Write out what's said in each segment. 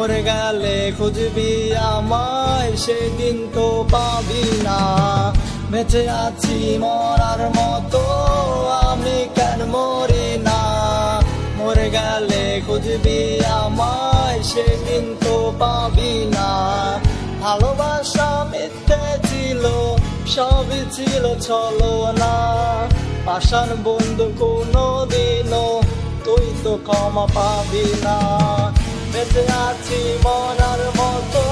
মরে গেলে খুঁজবি আমায়, সেদিন তো পাবি না। বেঁচে আছি মরার মতো, আমি কেন মরি না? মরে গেলে খুঁজবি আমায়, সেদিন তো পাবি না। ভালোবাসা মিথ্যে ছিল, সবই ছিল ছলনা। পাষাণ বন্ধু কোনোদিনও তুই তো ক্ষমা পাবি না। বেঁচে আছি মরার মতো,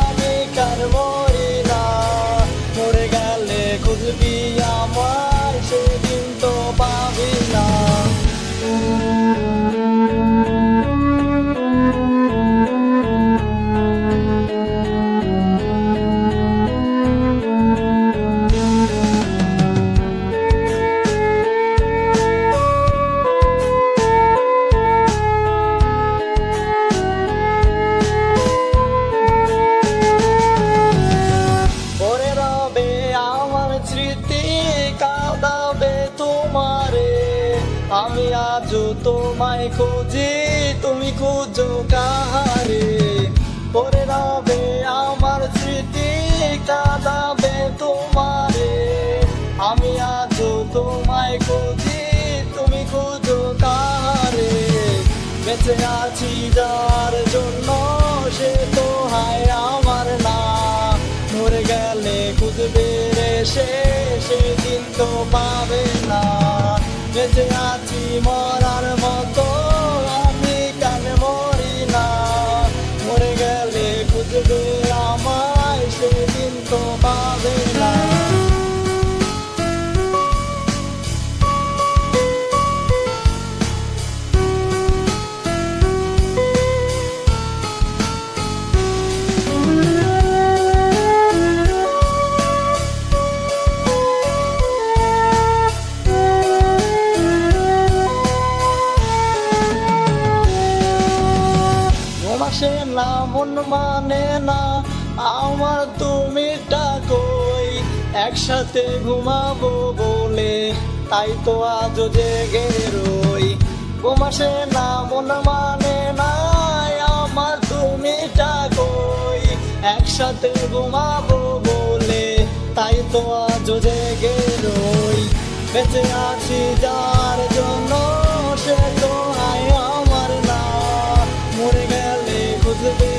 আমি কেন মরি না? মরে গেলে খুঁজবি আমায়, সেদিন তো পাবি না। স্মৃতি কাঁদাবে তোমারে, আমি আজও তোমায় খুঁজি, তুমি খুঁজো কাহারে? পরে রবে আমার স্মৃতি কাঁদাবে তোমারে, আমি আজও তোমায় খুঁজি, তুমি খুঁজো কাহারে? বেঁচে আছি যার জন্য, সে তো হায় আমার না। মরে গেলে খুঁজবে সে, সেদিন তো পাবে না। বেঁচে আছি মরার মতো, আমি কেন মরি না? মরে গেলে খুঁজবে আমায়, সেদিন তো পাবে না। আসে না মন মানে না আমার, তুমি ডাকোই একসাথে ঘুমাবো বলে, তাই তো আজ জেগে রই। ঘুম আসে না মন মানে না আমার, তুমি ডাকোই একসাথে ঘুমাবো বলে, তাই তো আজ জেগে রই। বেঁচে আছি যার জন্য, সে তো হায় আমার না। মরে গেলে খুঁজবে